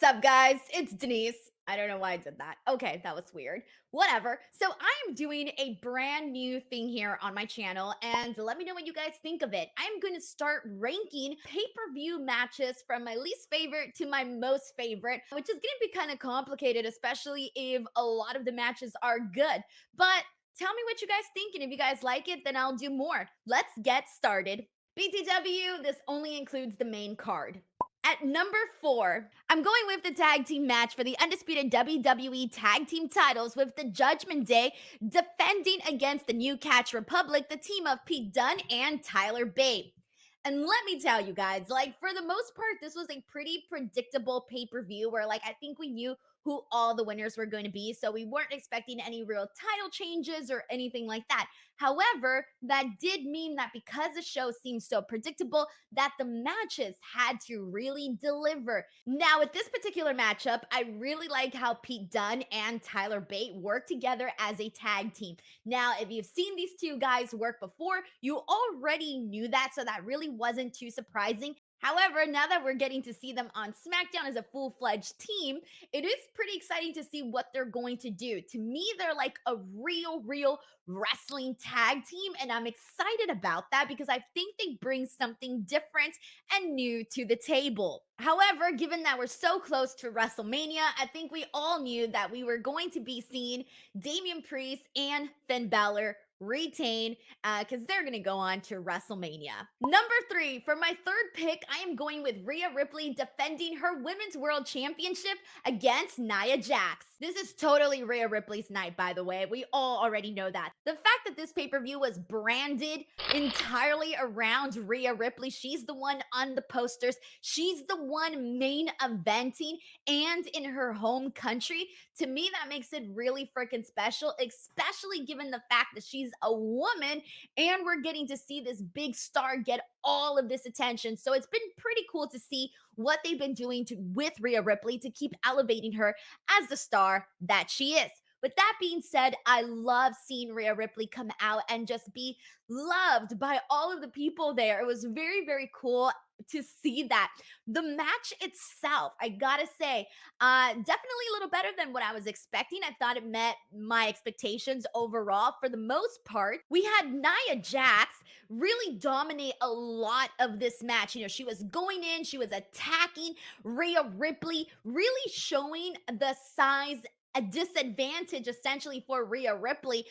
up, guys? It's Denise. I don't know why I did that. Okay, that was weird. Whatever. So, I am doing a brand new thing here on my channel, and let me know what you guys think of it. I'm going to start ranking pay per view matches from my least favorite to my most favorite, which is going to be kind of complicated, especially if a lot of the matches are good. But tell me what you guys think, and if you guys like it, then I'll do more. Let's get started. BTW, this only includes the main card. At number 4, I'm going with the tag team match for the undisputed WWE tag team titles with the Judgment Day defending against the New Catch Republic, the team of Pete Dunne and Tyler Bate. And let me tell you guys, like, for the most part, this was a pretty predictable pay per view where, like, I think we knew who all the winners were going to be. So we weren't expecting any real title changes or anything like that. However, that did mean that because the show seemed so predictable, that the matches had to really deliver. Now, with this particular matchup, I really like how Pete Dunne and Tyler Bate work together as a tag team. Now, if you've seen these two guys work before, you already knew that, so that really wasn't too surprising. However, now that we're getting to see them on SmackDown as a full fledged team, it is pretty exciting to see what they're going to do. To me, they're like a real wrestling tag team, and I'm excited about that because I think they bring something different and new to the table. However, given that we're so close to WrestleMania, I think we all knew that we were going to be seeing Damian Priest and Finn Balor retain because they're going to go on to WrestleMania. Number 3, for my third pick, I am going with Rhea Ripley defending her Women's World Championship against Nia Jax. This is totally Rhea Ripley's night, by the way. We all already know that. The fact that this pay-per-view was branded entirely around Rhea Ripley, she's the one on the posters, she's the one main eventing, and in her home country, to me, that makes it really freaking special, especially given the fact that she's a woman and we're getting to see this big star get all of this attention. So it's been pretty cool to see what they've been doing with Rhea Ripley to keep elevating her as the star that she is. With that being said, I love seeing Rhea Ripley come out and just be loved by all of the people there. It was very cool to see that. The match itself, I gotta say, definitely a little better than what I was expecting. I thought it met my expectations overall. For the most part, we had Nia Jax really dominate a lot of this match. You know, she was going in, she was attacking Rhea Ripley, really showing the size a disadvantage essentially for Rhea Ripley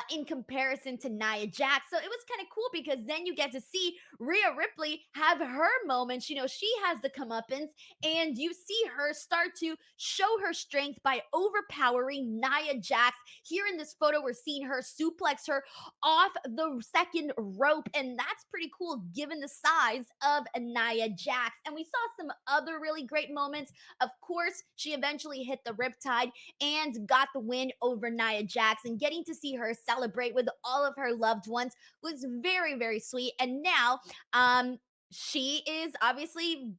in comparison to Nia Jax. So it was kind of cool because then you get to see Rhea Ripley have her moments. You know, she has the comeuppance, and you see her start to show her strength by overpowering Nia Jax. Here in this photo, we're seeing her suplex her off the second rope, and that's pretty cool given the size of Nia Jax. And we saw some other really great moments. Of course, she eventually hit the riptide and got the win over Nia Jax, and getting to see her celebrate with all of her loved ones was very sweet. And now she is obviously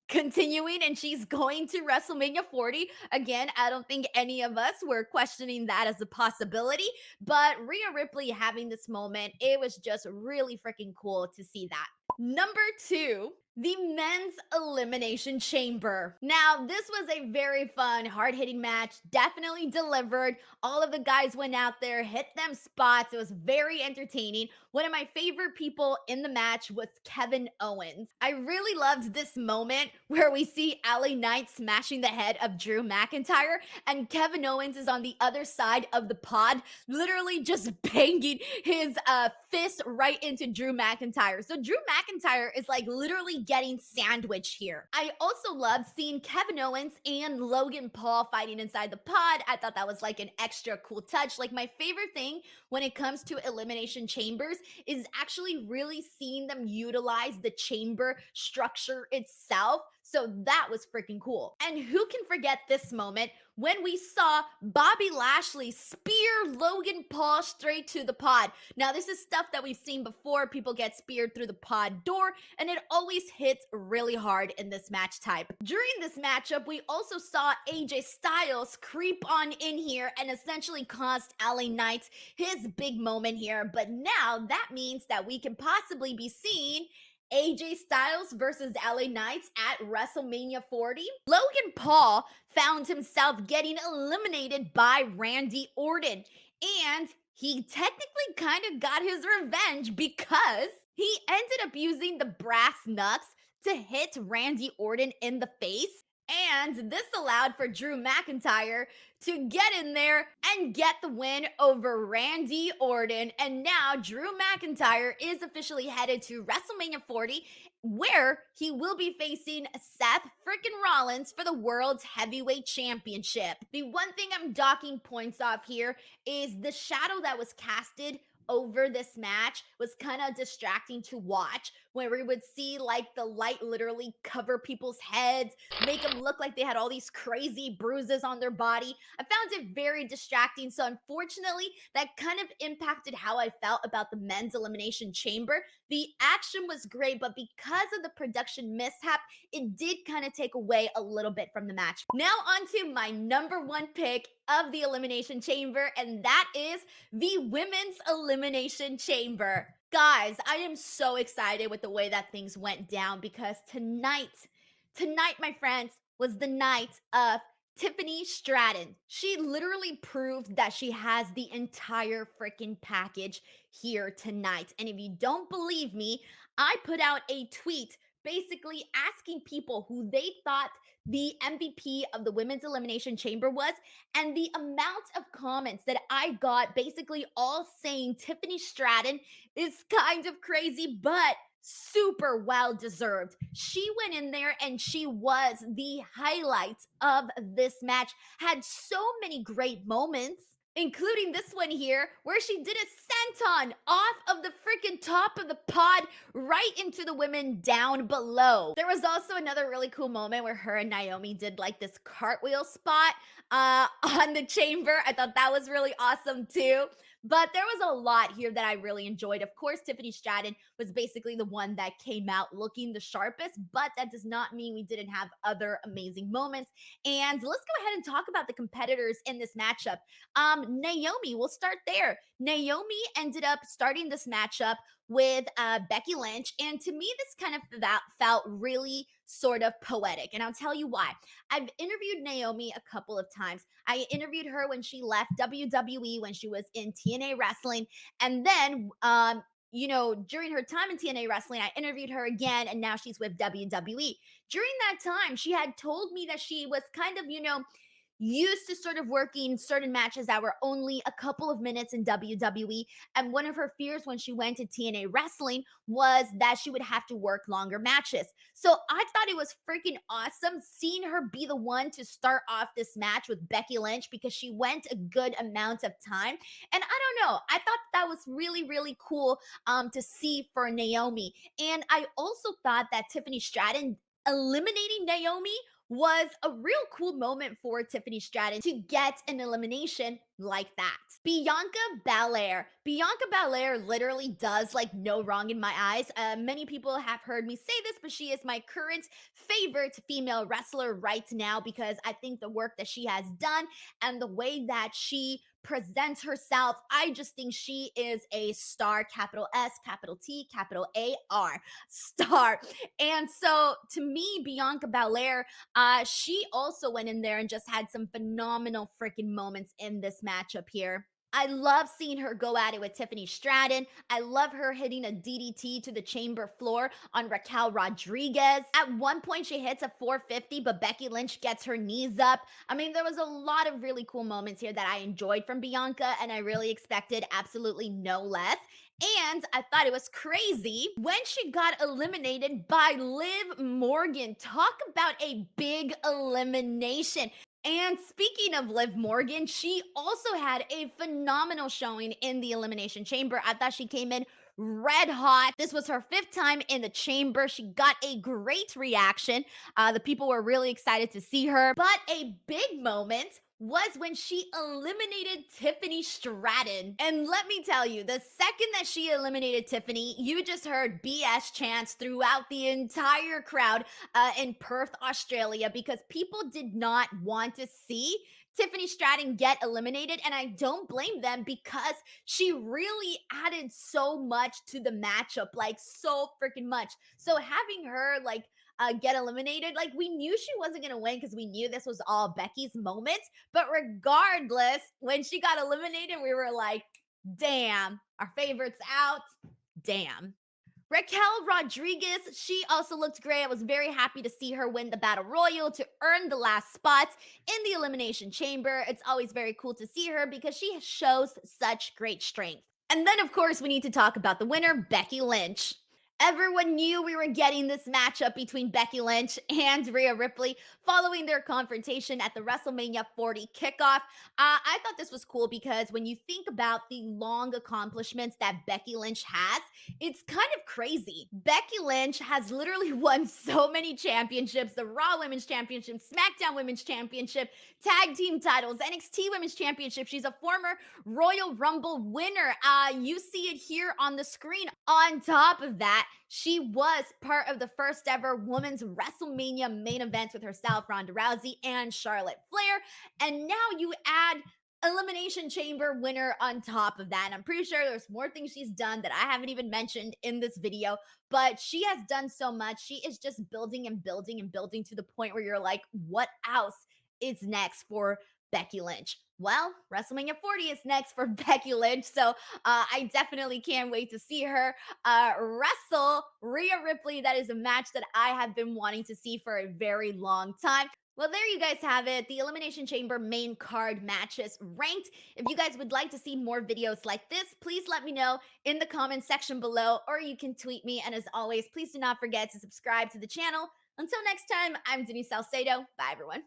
continuing, and she's going to WrestleMania 40. Again, I don't think any of us were questioning that as a possibility, but Rhea Ripley having this moment, it was just really freaking cool to see that. Number 2, the men's elimination chamber. Now, this was a very fun, hard-hitting match, definitely delivered. All of the guys went out there, hit them spots. It was very entertaining. One of my favorite people in the match was Kevin Owens. I really loved this moment where we see LA Knight smashing the head of Drew McIntyre, and Kevin Owens is on the other side of the pod, literally just banging his fist right into Drew McIntyre. So Drew McIntyre is like literally getting sandwiched here. I also loved seeing Kevin Owens and Logan Paul fighting inside the pod. I thought that was like an extra cool touch. Like, my favorite thing when it comes to elimination chambers is actually really seeing them utilize the chamber structure itself. So that was freaking cool. And who can forget this moment when we saw Bobby Lashley spear Logan Paul straight to the pod. Now, this is stuff that we've seen before. People get speared through the pod door, and it always hits really hard in this match type. During this matchup, we also saw AJ Styles creep on in here and essentially cost LA Knight his big moment here. But now that means that we can possibly be seeing AJ Styles versus LA Knights at WrestleMania 40, Logan Paul found himself getting eliminated by Randy Orton. And he technically kind of got his revenge because he ended up using the brass knucks to hit Randy Orton in the face. And this allowed for Drew McIntyre to get in there and get the win over Randy Orton. And now Drew McIntyre is officially headed to WrestleMania 40, where he will be facing Seth freaking Rollins for the World's Heavyweight Championship. The one thing I'm docking points off here is the shadow that was casted over this match was kind of distracting to watch, where we would see like the light literally cover people's heads, make them look like they had all these crazy bruises on their body. I found it very distracting. So, unfortunately, that kind of impacted how I felt about the men's elimination chamber. The action was great, but because of the production mishap, it did kind of take away a little bit from the match. Now, on to my number one pick of the elimination chamber, and that is the women's elimination chamber. Guys, I am so excited with the way that things went down because tonight, my friends, was the night of Tiffany Stratton. She literally proved that she has the entire freaking package here tonight. And if you don't believe me, I put out a tweet basically asking people who they thought the MVP of the women's elimination chamber was, and the amount of comments that I got basically all saying Tiffany Stratton is kind of crazy, but super well deserved. She went in there and she was the highlight of this match, had so many great moments, including this one here, where she did a senton off of the freaking top of the pod right into the women down below. There was also another really cool moment where her and Naomi did like this cartwheel spot on the chamber. I thought that was really awesome too. But there was a lot here that I really enjoyed. Of course, Tiffany Stratton was basically the one that came out looking the sharpest, but that does not mean we didn't have other amazing moments. And let's go ahead and talk about the competitors in this matchup. Naomi, we'll start there. Naomi ended up starting this matchup with Becky Lynch, and to me, this kind of felt really sort of poetic, and I'll tell you why. I've interviewed Naomi a couple of times. I interviewed her when she left WWE, when she was in TNA Wrestling, and then during her time in TNA Wrestling, I interviewed her again, and now she's with WWE. During that time, she had told me that she was kind of, used to sort of working certain matches that were only a couple of minutes in WWE. And one of her fears when she went to TNA Wrestling was that she would have to work longer matches. So I thought it was freaking awesome seeing her be the one to start off this match with Becky Lynch because she went a good amount of time. And I don't know, I thought that was really, really cool to see for Naomi. And I also thought that Tiffany Stratton eliminating Naomi was a real cool moment for Tiffany Stratton to get an elimination like that. Bianca Belair. Bianca Belair literally does like no wrong in my eyes. Many people have heard me say this, but she is my current favorite female wrestler right now because I think the work that she has done and the way that she presents herself, I just think she is a star, capital S, capital T, capital AR, star. And so to me, Bianca Belair, she also went in there and just had some phenomenal freaking moments in this matchup here. I love seeing her go at it with Tiffany Stratton. I love her hitting a DDT to the chamber floor on Raquel Rodriguez. At one point, she hits a 450, but Becky Lynch gets her knees up. I mean, there was a lot of really cool moments here that I enjoyed from Bianca, and I really expected absolutely no less. And I thought it was crazy when she got eliminated by Liv Morgan. Talk about a big elimination. And speaking of Liv Morgan, she also had a phenomenal showing in the Elimination Chamber. I thought she came in red hot. This was her fifth time in the chamber. She got a great reaction. The people were really excited to see her. But a big moment was when she eliminated Tiffany Stratton. And let me tell you, the second that she eliminated Tiffany, you just heard BS chants throughout the entire crowd in Perth, Australia, because people did not want to see Tiffany Stratton get eliminated. And I don't blame them because she really added so much to the matchup, like so freaking much. So having her get eliminated, like we knew she wasn't gonna win because we knew this was all Becky's moment. But regardless, when she got eliminated, we were like, damn, our favorite's out. Damn. Raquel Rodriguez, she also looked great. I was very happy to see her win the Battle Royal to earn the last spot in the Elimination Chamber. It's always very cool to see her because she shows such great strength. And then, of course, we need to talk about the winner, Becky Lynch. Everyone knew we were getting this matchup between Becky Lynch and Rhea Ripley following their confrontation at the WrestleMania 40 kickoff. I thought this was cool because when you think about the long accomplishments that Becky Lynch has, it's kind of crazy. Becky Lynch has literally won so many championships: the Raw Women's Championship, SmackDown Women's Championship, Tag Team titles, NXT Women's Championship. She's a former Royal Rumble winner. You see it here on the screen. On top of that, she was part of the first ever women's WrestleMania main event with herself, Ronda Rousey, and Charlotte Flair. And now you add Elimination Chamber winner on top of that. And I'm pretty sure there's more things she's done that I haven't even mentioned in this video, but she has done so much. She is just building and building and building to the point where you're like, what else is next for Becky Lynch? Well, WrestleMania 40 is next for Becky Lynch. So I definitely can't wait to see her wrestle Rhea Ripley. That is a match that I have been wanting to see for a very long time. Well, there you guys have it. The Elimination Chamber main card matches ranked. If you guys would like to see more videos like this, please let me know in the comment section below, or you can tweet me. And as always, please do not forget to subscribe to the channel. Until next time, I'm Denise Salcedo. Bye, everyone.